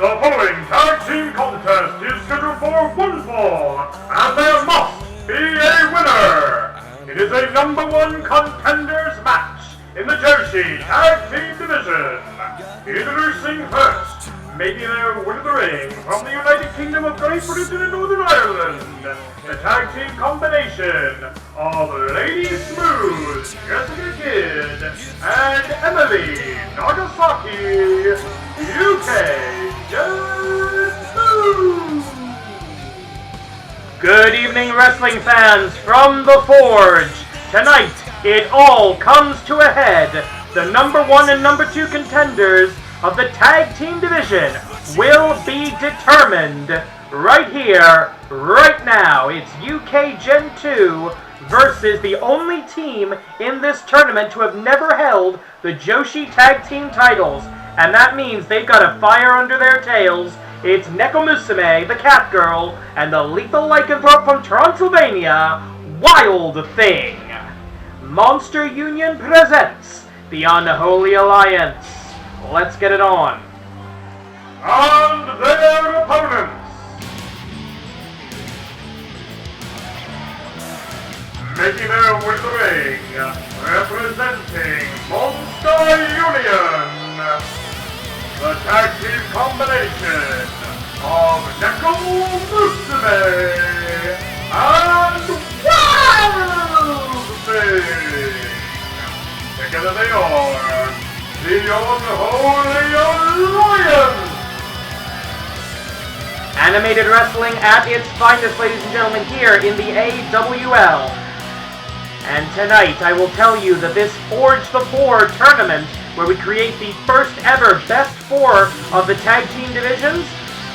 The following tag team contest is scheduled for one fall, and there must be a winner. It is a number one contenders match in the Joshi Tag Team Division. Introducing first, making their way to the ring from the United Kingdom of Great Britain and Northern Ireland, the tag team combination of Lady Smooth, Jessica Kidd, and Emily Nagasaki, UK. Good evening, wrestling fans from the Forge. Tonight, it all comes to a head. The number one and number two contenders of the tag team division will be determined right here, right now. It's UK Gen 2 versus the only team in this tournament to have never held the Joshi Tag Team titles. And that means they've got a fire under their tails. It's Nekomusume, the Cat Girl, and the Lethal Lycanthrope from Transylvania, Wild Thing. Monster Union presents the Unholy Alliance. Let's get it on. And their opponents. Making their way to the ring, representing Monster Union, the tag team combination of Nekomusume and Wild Thing. Together they are the Unholy Alliance. Animated wrestling at its finest, ladies and gentlemen, here in the AWL. And tonight I will tell you that this Forge the Four tournament, where we create the first ever best four of the tag team divisions,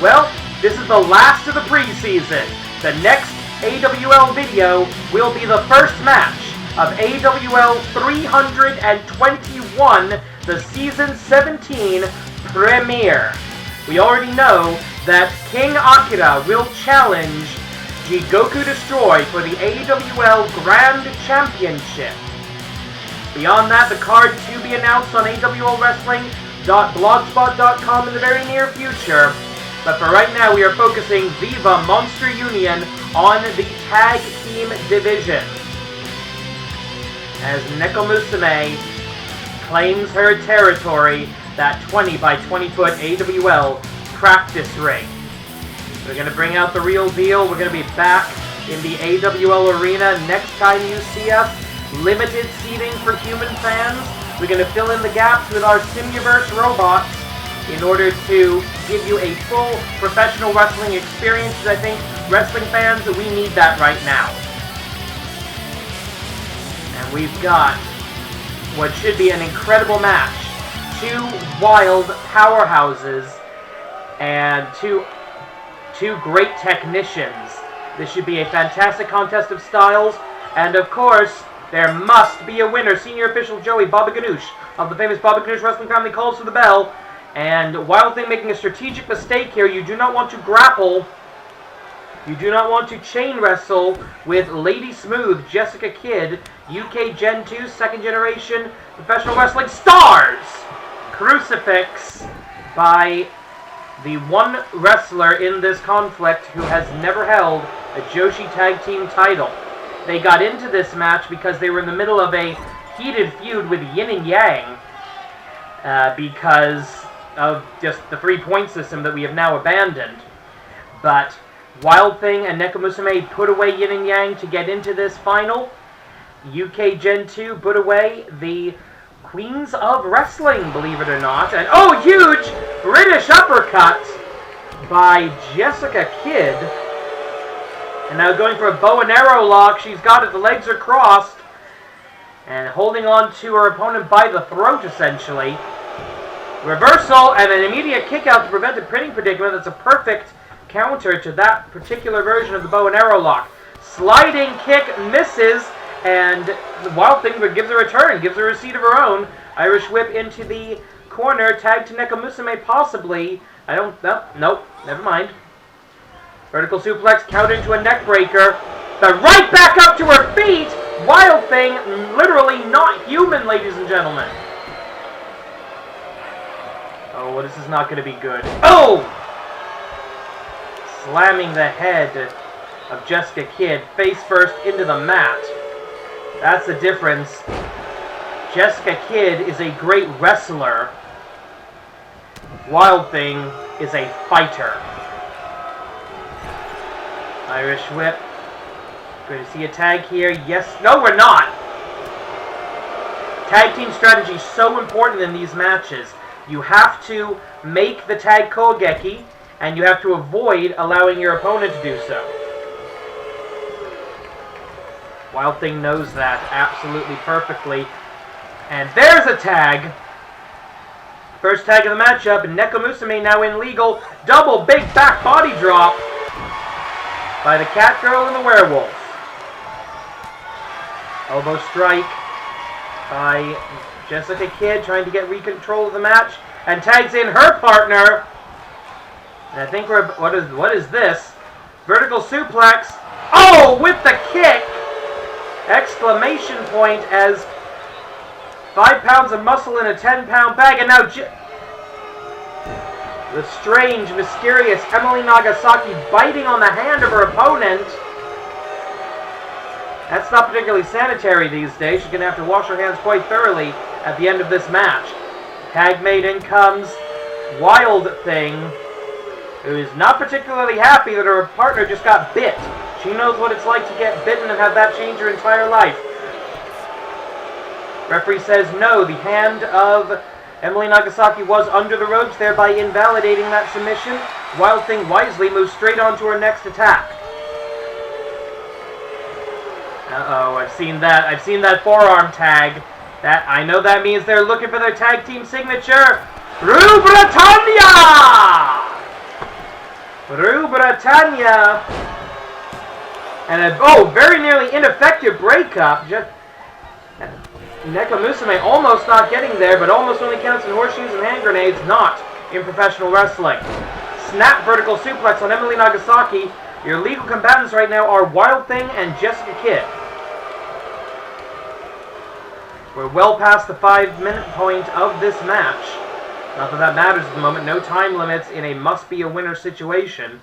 well, this is the last of the preseason. The next AWL video will be the first match of AWL 321, the Season 17 premiere. We already know that King Akira will challenge Jigoku Destroy for the AWL Grand Championship. Beyond that, the card to be announced on awlwrestling.blogspot.com in the very near future. But for right now, we are focusing Viva Monster Union on the tag team division, as Nekomusume claims her territory, that 20 by 20 foot AWL practice ring. We're going to bring out the real deal. We're going to be back in the AWL arena next time you see us. Limited seating for human fans. We're going to fill in the gaps with our Simuverse robots in order to give you a full professional wrestling experience. I think wrestling fans, we need that right now. And we've got what should be an incredible match. Two wild powerhouses and two great technicians. This should be a fantastic contest of styles. And of course, there must be a winner. Senior official Joey Baba Ganoush of the famous Baba Ganoush wrestling family calls for the bell. And Wild Thing making a strategic mistake here. You do not want to grapple. You do not want to chain wrestle with Lady Smooth, Jessica Kidd, UK Gen 2, second generation professional wrestling stars. Crucifix by the one wrestler in this conflict who has never held a Joshi Tag Team title. They got into this match because they were in the middle of a heated feud with Yin and Yang because of just the 3-point system that we have now abandoned. But Wild Thing and Nekomusume put away Yin and Yang to get into this final. UK Gen 2 put away the Queens of Wrestling, believe it or not. And oh, huge British uppercut by Jessica Kidd. And now going for a bow and arrow lock. She's got it. The legs are crossed. And holding on to her opponent by the throat, essentially. Reversal and an immediate kick out to prevent a pinning predicament. That's a perfect counter to that particular version of the bow and arrow lock. Sliding kick misses. And the Wild Thing gives her a turn, gives her a seat of her own. Irish whip into the corner, tag to Nekomusume possibly. Nope, never mind. Vertical suplex, count into a neck breaker. But right back up to her feet. Wild Thing, literally not human, ladies and gentlemen. Oh, this is not going to be good. Oh! slamming the head of Jessica Kidd face first into the mat. That's the difference. Jessica Kidd is a great wrestler. Wild Thing is a fighter. Irish whip. Going to see a tag here. Yes. No, we're not. Tag team strategy is so important in these matches. You have to make the tag kogeki, and you have to avoid allowing your opponent to do so. Wild Thing knows that absolutely perfectly. And there's a tag. First tag of the matchup, Neko Musume now in legal. Double big back body drop by the Cat Girl and the Werewolf. Elbow strike by Jessica Kidd, trying to get control of the match, and tags in her partner. And I think we're what is this? Vertical suplex. Oh, with the kick! Exclamation point as 5 pounds of muscle in a 10-pound bag, and now the strange, mysterious Emily Nagasaki biting on the hand of her opponent. That's not particularly sanitary these days. She's going to have to wash her hands quite thoroughly at the end of this match. Tag made in comes Wild Thing, who is not particularly happy that her partner just got bit. She knows what it's like to get bitten and have that change her entire life. Referee says no, the hand of Emily Nagasaki was under the ropes, thereby invalidating that submission. Wild Thing wisely moves straight on to her next attack. Uh-oh, I've seen that forearm tag. I know that means they're looking for their tag team signature. Rue Britannia! Rue Britannia. And a very nearly ineffective breakup. Neko Musume almost not getting there, but almost only counts in horseshoes and hand grenades, not in professional wrestling. Snap vertical suplex on Emily Nagasaki. Your legal combatants right now are Wild Thing and Jessica Kidd. We're well past the 5-minute point of this match. Not that that matters at the moment. No time limits in a must-be-a-winner situation.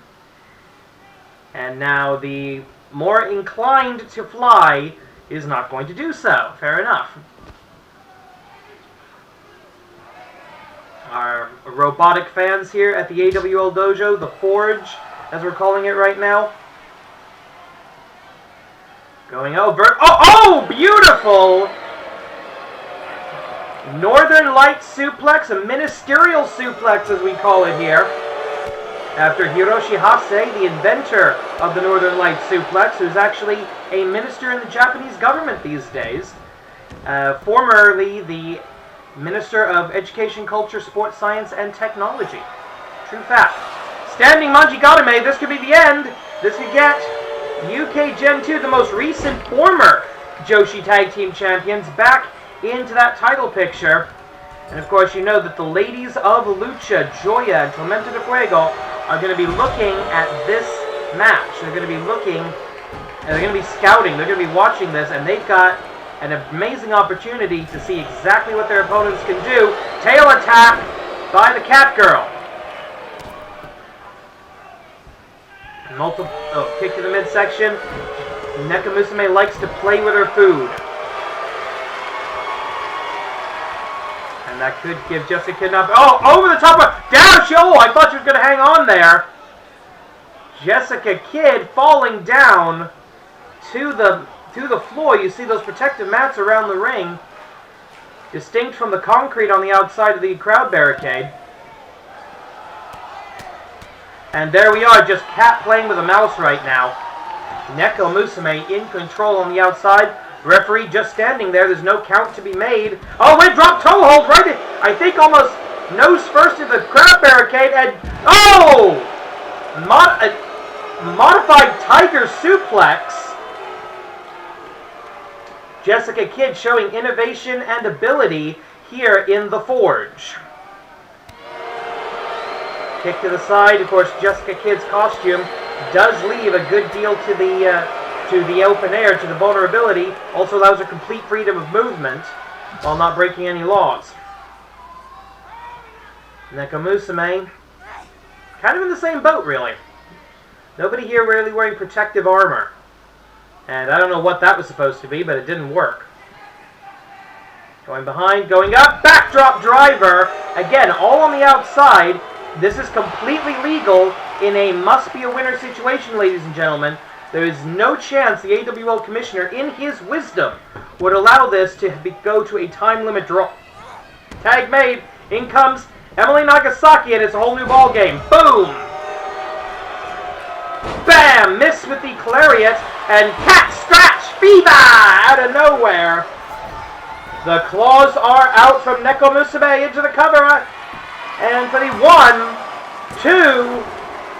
And now the more inclined to fly is not going to do so. Fair enough. Our robotic fans here at the AWL Dojo, the Forge, as we're calling it right now. Going over. Oh, beautiful! Northern Light suplex, a ministerial suplex as we call it here. After Hiroshi Hase, the inventor of the Northern Light suplex, who's actually a minister in the Japanese government these days. Formerly the Minister of Education, Culture, Sports, Science, and Technology. True fact. Standing Manji Gadame, this could be the end. This could get UK Gen 2, the most recent former Joshi Tag Team Champions, back into that title picture. And of course, you know that the ladies of Lucha, Joya, and Tormenta de Fuego are going to be looking at this match. They're going to be looking, and they're going to be scouting, they're going to be watching this, and they've got an amazing opportunity to see exactly what their opponents can do. Tail attack by the Cat Girl. Kick to the midsection. Neko Musume likes to play with her food. And that could give Jessica Kidd enough. Oh, over the top of... Down! I thought she was going to hang on there. Jessica Kidd falling down to the floor. You see those protective mats around the ring, distinct from the concrete on the outside of the crowd barricade. And there we are, just cat playing with a mouse right now. Neko Musume in control on the outside. Referee just standing there. There's no count to be made. Oh, wait, drop toe hold right in, I think almost nose first in the crowd barricade. And, oh! Modified Tiger suplex. Jessica Kidd showing innovation and ability here in the Forge. Kick to the side. Of course, Jessica Kidd's costume does leave a good deal to the open air, to the vulnerability. Also allows her complete freedom of movement while not breaking any laws. Neko Musume, kind of in the same boat, really. Nobody here really wearing protective armor. And I don't know what that was supposed to be, but it didn't work. Going behind, going up, backdrop driver. Again, all on the outside. This is completely legal in a must-be-a-winner situation, ladies and gentlemen. There is no chance the AWL Commissioner, in his wisdom, would allow this to go to a time-limit draw. Tag made. In comes Emily Nagasaki, and it's a whole new ball game. Boom! Bam! Miss with the Clariot, and Cat Scratch Fever out of nowhere. The claws are out from Neko Musume into the cover, and for the 1, 2,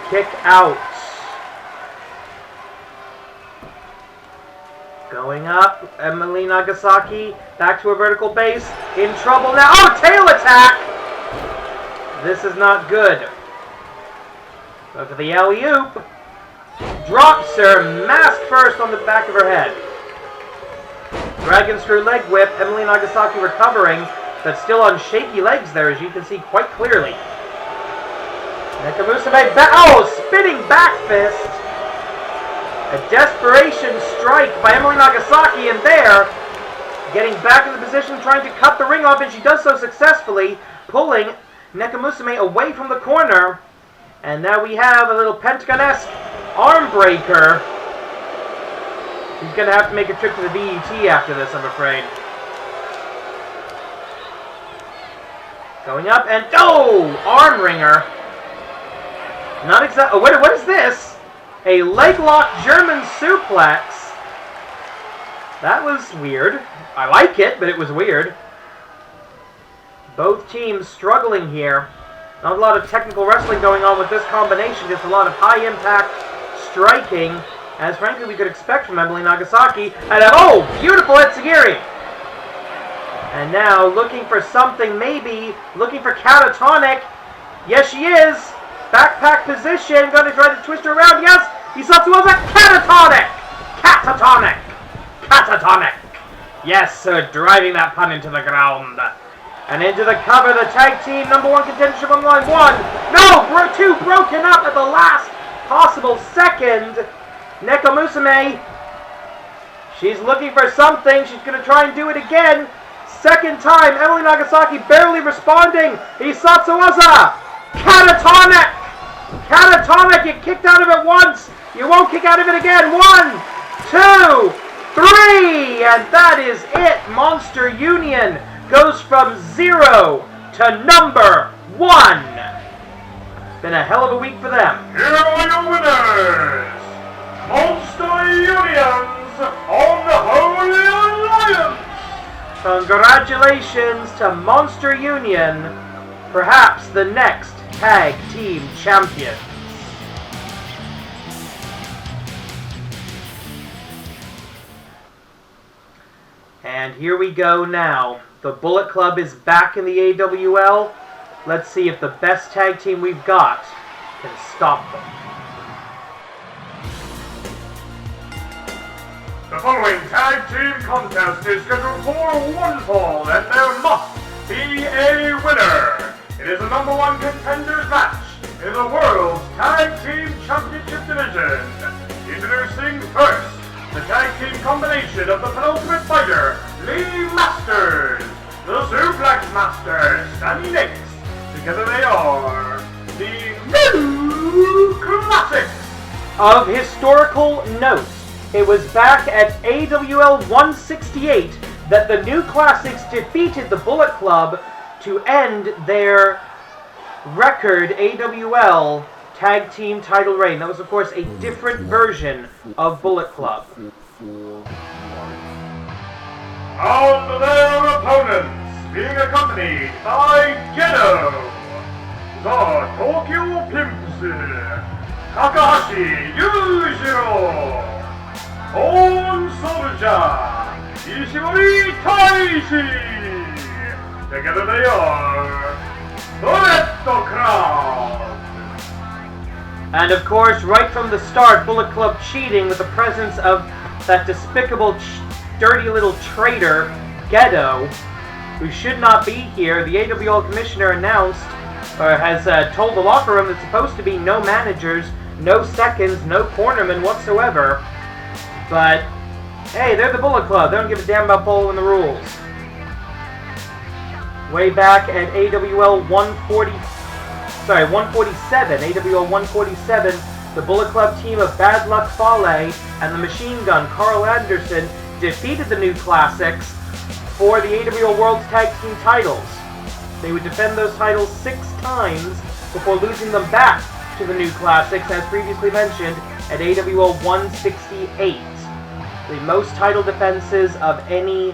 kick out. Going up, Emily Nagasaki, back to a vertical base, in trouble now. Oh, tail attack! This is not good. Go for the alley-oop. Drops her, mask first on the back of her head. Dragon Screw leg whip, Emily Nagasaki recovering, but still on shaky legs there, as you can see quite clearly. Nakamusume spinning back fist. A desperation strike by Emily Nagasaki, and there, getting back into position, trying to cut the ring off, and she does so successfully, pulling Nakamusume away from the corner. And now we have a little Pentagon-esque arm breaker. She's going to have to make a trip to the BET after this, I'm afraid. Going up, and arm wringer. Not exactly. Oh, what is this? A leg lock German suplex. That was weird. I like it, but it was weird. Both teams struggling here. Not a lot of technical wrestling going on with this combination. Just a lot of high impact striking, as frankly we could expect from Emily Nagasaki. And beautiful Etsugiri. And now looking for something, maybe looking for catatonic. Yes, she is. Backpack position. Going to try to twist her around. Yes. Isatsuwa's a catatonic. Catatonic. Catatonic. Yes, driving that pun into the ground. And into the cover, the tag team #1 contendership on the line. 2 broken up at the last possible second. Neko Musume, she's looking for something. She's going to try and do it again. Second time, Emily Nagasaki barely responding. Isatsuwaza, catatonic. Catatonic, you kicked out of it once. You won't kick out of it again. 1, 2, 3. And that is it. Monster Union goes from 0 to #1. Been a hell of a week for them. Here are your winners, Monster Unions on the Holy Alliance. Congratulations to Monster Union, perhaps the next tag team champions. And here we go now. The Bullet Club is back in the AWL. Let's see if the best tag team we've got can stop them. The following tag team contest is scheduled for one fall, and there must be a winner. It is a #1 contenders match in the World's Tag Team Championship Division. Introducing first, the tag team combination of the penultimate fighter, Lee Masters, the Suplex Master, Sammy Nicks. Together they are the New Classics. Of historical note, it was back at AWL 168 that the New Classics defeated the Bullet Club to end their record AWL Tag Team title reign. That was, of course, a different version of Bullet Club. On their opponents, being accompanied by Gedo, the Tokyo Pimps, Takahashi Yujiro, Own Soldier, Ishimori Taishi. Together they are the Red Crowd. And of course, right from the start, Bullet Club cheating with the presence of that despicable, dirty little traitor, Gedo, who should not be here. The AWL Commissioner announced, or has told the locker room it's supposed to be no managers, no seconds, no cornermen whatsoever. But, hey, they're the Bullet Club. They don't give a damn about following the rules. Way back at AWL 147, AWL 147, the Bullet Club team of Bad Luck Fale and the Machine Gun Carl Anderson defeated the New Classics for the AWL World's Tag Team titles. They would defend those titles 6 times before losing them back to the New Classics, as previously mentioned, at AWL 168. The most title defenses of any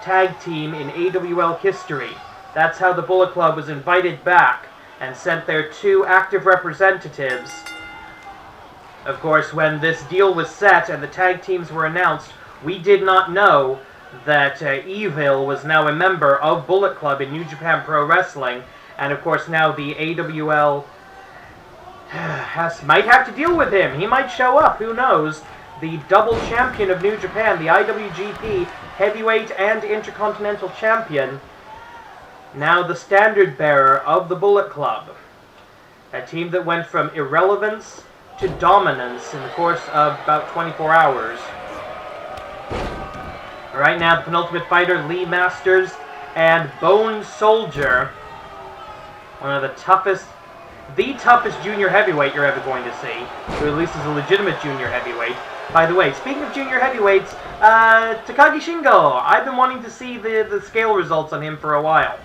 tag team in AWL history. That's how the Bullet Club was invited back and sent their 2 active representatives. Of course, when this deal was set and the tag teams were announced, we did not know that Evil was now a member of Bullet Club in New Japan Pro Wrestling, and of course now the AWL might have to deal with him. He might show up, who knows. The double champion of New Japan, the IWGP Heavyweight and Intercontinental Champion, now the standard bearer of the Bullet Club. A team that went from irrelevance to dominance in the course of about 24 hours. Right now, the penultimate fighter, Lee Masters, and Bone Soldier, one of the toughest junior heavyweight you're ever going to see, or at least is a legitimate junior heavyweight. By the way, speaking of junior heavyweights, Takagi Shingo, I've been wanting to see the scale results on him for a while.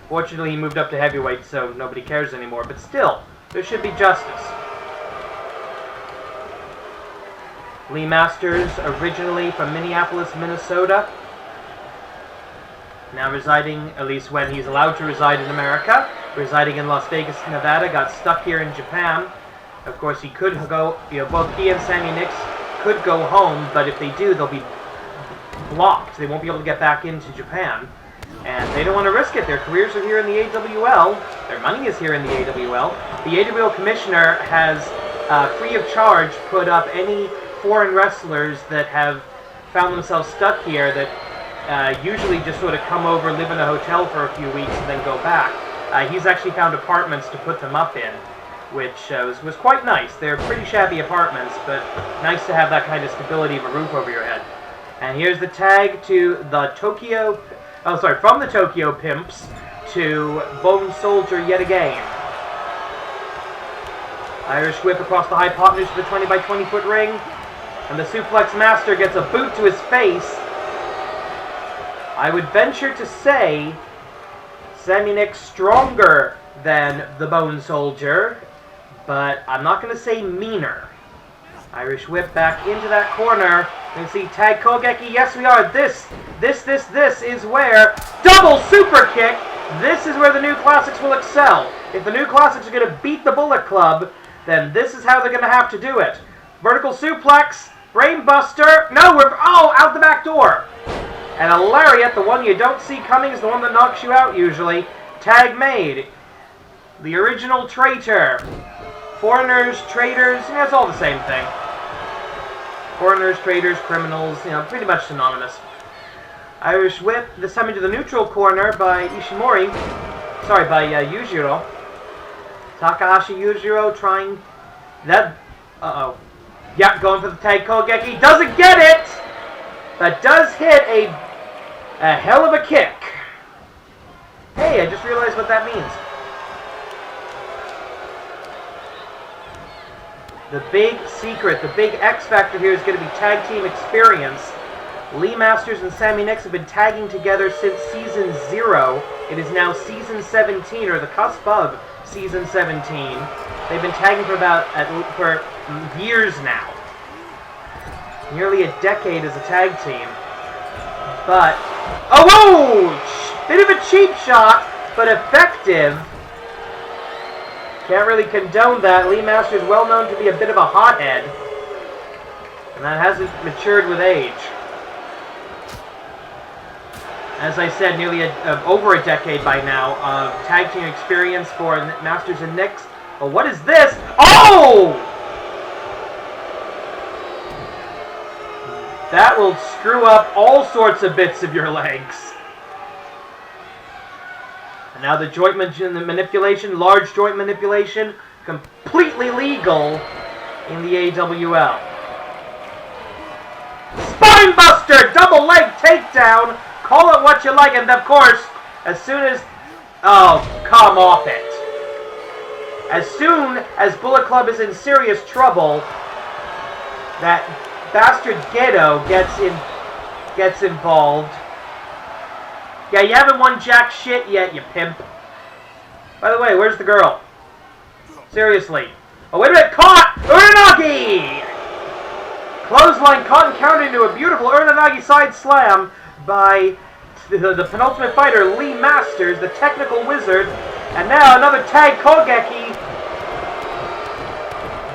Fortunately, he moved up to heavyweight, so nobody cares anymore, but still, there should be justice. Lee Masters, originally from Minneapolis, Minnesota, now residing, at least when he's allowed to reside in America, residing in Las Vegas, Nevada, got stuck here in Japan. Of course, he could go, both he and Sammy Nix could go home, but if they do, they'll be blocked. They won't be able to get back into Japan. And they don't want to risk it. Their careers are here in the AWL. Their money is here in the AWL. The AWL commissioner has, free of charge, put up any foreign wrestlers that have found themselves stuck here that usually just sort of come over, live in a hotel for a few weeks, and then go back. He's actually found apartments to put them up in, which was quite nice. They're pretty shabby apartments, but nice to have that kind of stability of a roof over your head. And here's the tag to the from the Tokyo Pimps to Bone Soldier yet again. Irish whip across the hypotenuse of the 20 by 20 foot ring. And the Suplex Master gets a boot to his face. I would venture to say Sammy Nix stronger than the Bone Soldier, but I'm not going to say meaner. Irish whip back into that corner. You can see tag Kogeki. Yes, we are. This is where double super kick. This is where the New Classics will excel. If the New Classics are going to beat the Bullet Club, then this is how they're going to have to do it. Vertical suplex, brainbuster. No, out the back door. And a lariat, the one you don't see coming, is the one that knocks you out usually. Tag made. The original traitor. Foreigners, traitors, it's all the same thing. Foreigners, traitors, criminals, pretty much synonymous. Irish whip, this time into the neutral corner by Yujiro. Takahashi Yujiro trying that. Yeah, going for the tag Kogeki. Doesn't get it! But does hit a hell of a kick. Hey, I just realized what that means. The big secret, the big X factor here is going to be tag team experience. Lee Masters and Sammy Nix have been tagging together since Season 0. It is now Season 17, or the cusp of Season 17. They've been tagging for years now. Nearly a decade as a tag team. But, bit of a cheap shot, but effective. Can't really condone that. Lee Masters is well known to be a bit of a hothead. And that hasn't matured with age. As I said, nearly over a decade by now of tag team experience for Masters and Nix. But what is this? Oh! That will screw up all sorts of bits of your legs. And now the joint manipulation, large joint manipulation, completely legal. in the AWL. Spinebuster! Double leg takedown! Call it what you like, and of course, as soon as... Oh, come off it. As soon as Bullet Club is in serious trouble, that bastard Gedo gets involved. Yeah, you haven't won jack shit yet, you pimp. By the way, where's the girl? Seriously. Oh, wait a minute! Caught! Uranagi! Clothesline caught and countered into a beautiful Uranagi side slam by the penultimate fighter, Lee Masters, the technical wizard. And now another tag Kogeki.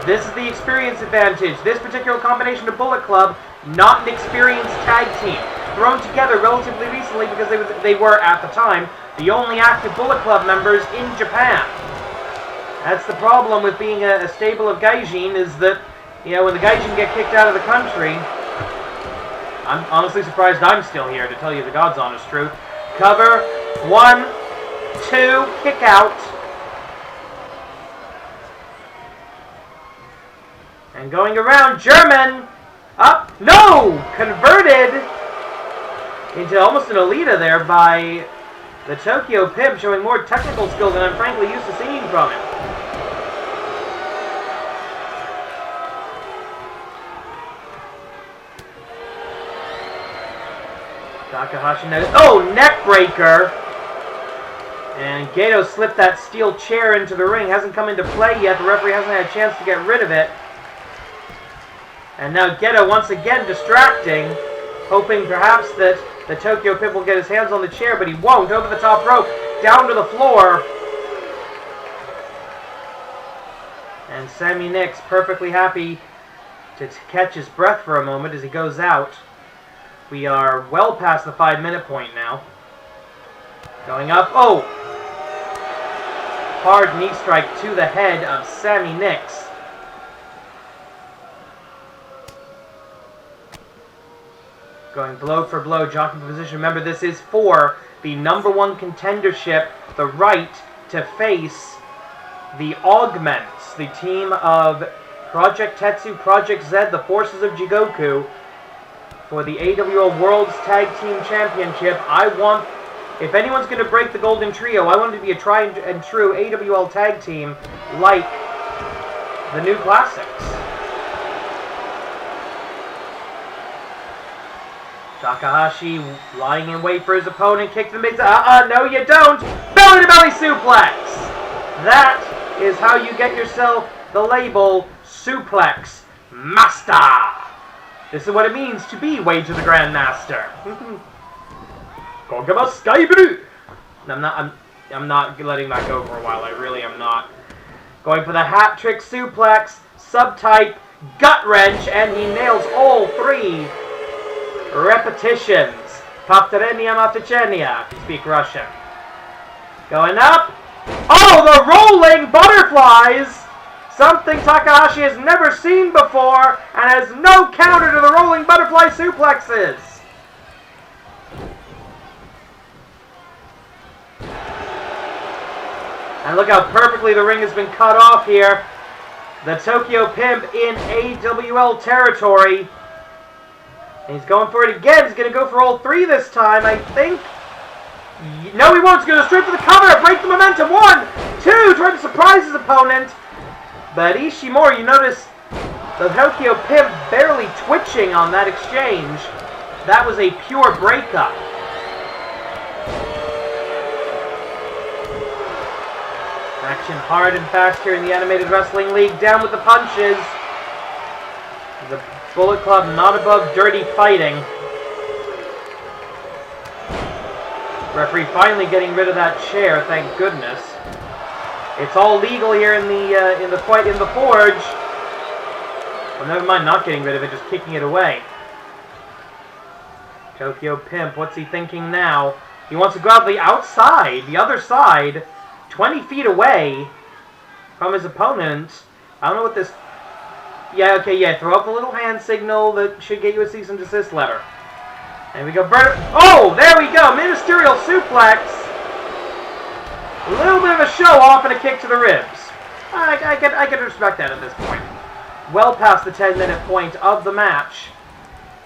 This is the experience advantage. This particular combination of Bullet Club, not an experienced tag team. Thrown together relatively recently because they were, at the time, the only active Bullet Club members in Japan. That's the problem with being a stable of Gaijin, is that, you know, when the Gaijin get kicked out of the country, I'm honestly surprised I'm still here, to tell you the God's honest truth. Cover, 1, 2, kick out. And going around, German, up, no! Converted into almost an Alita there by the Tokyo Pimp, showing more technical skill than I'm frankly used to seeing from him. Takahashi, oh, neck breaker! And Gedo slipped that steel chair into the ring. Hasn't come into play yet. The referee hasn't had a chance to get rid of it. And now Gedo once again distracting, hoping perhaps that the Tokyo Pimp will get his hands on the chair, but he won't. Over the top rope, down to the floor. And Sammy Nix perfectly happy to catch his breath for a moment as he goes out. We are well past the 5-minute point now. Going up. Oh! Hard knee strike to the head of Sammy Nix. Going blow for blow, jockey position. Remember, this is for the #1 contendership, the right to face the Augments, the team of Project Tetsu, Project Z, the forces of Jigoku, for the AWL World's Tag Team Championship. If anyone's going to break the Golden Trio, I want it to be a tried and true AWL Tag Team like the New Classics. Takahashi lying in wait for his opponent, kick to the mid. No you don't! Belly to belly suplex! That is how you get yourself the label Suplex Master! This is what it means to be Way to the Grandmaster. Kogama Sky Blue! I'm not letting that go for a while. I really am not. Going for the hat trick suplex, subtype, gut wrench, and he nails all 3 repetitions. Повторение маточения, speak Russian. Going up. Oh, the rolling butterflies! Something Takahashi has never seen before, and has no counter to the rolling butterfly suplexes. And look how perfectly the ring has been cut off here. The Tokyo Pimp in AWL territory. And he's going for it again. He's going to go for all 3 this time, I think. No, he won't. He's going to straight for the cover. Break the momentum. 1, 2. Trying to surprise his opponent. But Ishimori, you notice the Tokyo Pimp barely twitching on that exchange. That was a pure breakup. Action hard and fast here in the Animated Wrestling League. Down with the punches. The Bullet Club not above dirty fighting. Referee finally getting rid of that chair, thank goodness. It's all legal here in the fight in the Forge. Well, never mind not getting rid of it, just kicking it away. Tokyo Pimp, what's he thinking now? He wants to go out the outside, the other side, 20 feet away from his opponent. I don't know what this... Yeah, okay, yeah, throw up the little hand signal that should get you a cease and desist letter. And we go... Oh, there we go! Ministerial suplex! A little bit of a show-off and a kick to the ribs. I can respect that at this point. well past the 10-minute point of the match.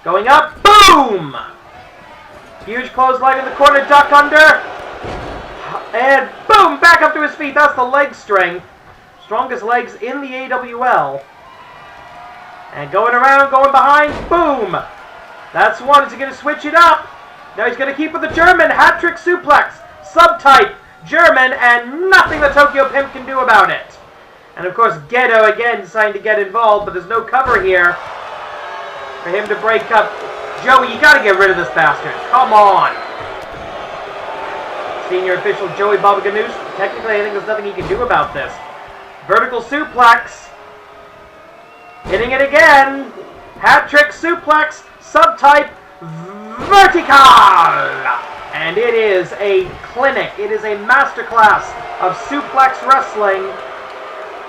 Going up, boom! Huge clothesline in the corner, duck under. And boom, back up to his feet. That's the leg strength. Strongest legs in the AWL. And going around, going behind, boom! That's one. Is he going to switch it up? No, he's going to keep with the German. Hat-trick suplex. Subtype German, and nothing the Tokyo Pimp can do about it. And of course, Gedo again deciding to get involved, but there's no cover here for him to break up. Joey, you got to get rid of this bastard. Come on. Senior official Joey Babaganous. Technically, I think there's nothing he can do about this. Vertical suplex. Hitting it again. Hat-trick suplex. Subtype vertical. And it is a clinic. It is a masterclass of suplex wrestling.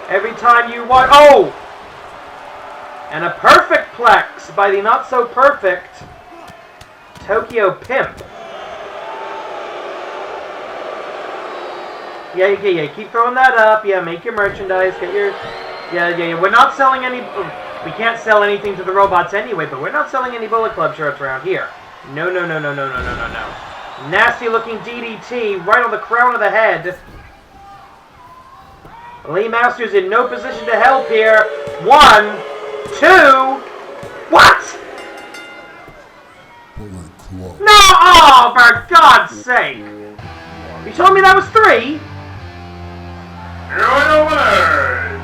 Every time you watch... Oh! And a perfect plex by the not-so-perfect Tokyo Pimp. Yeah, keep throwing that up. Yeah, make your merchandise. Get your... Yeah. We're not selling any... We can't sell anything to the robots anyway, but we're not selling any Bullet Club shirts around here. No. Nasty-looking DDT right on the crown of the head. Lee Masters in no position to help here. 1, 2... What? No! Oh, for God's sake! You told me that was 3? Here are the winners!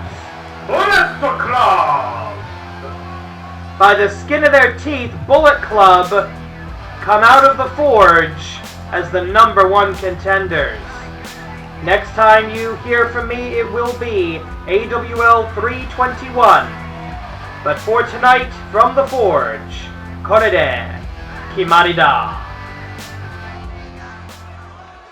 Bullet Club! By the skin of their teeth, Bullet Club come out of the forge as the #1 contenders. Next time you hear from me, it will be AWL 321. But for tonight, from the forge, Korede Kimarida.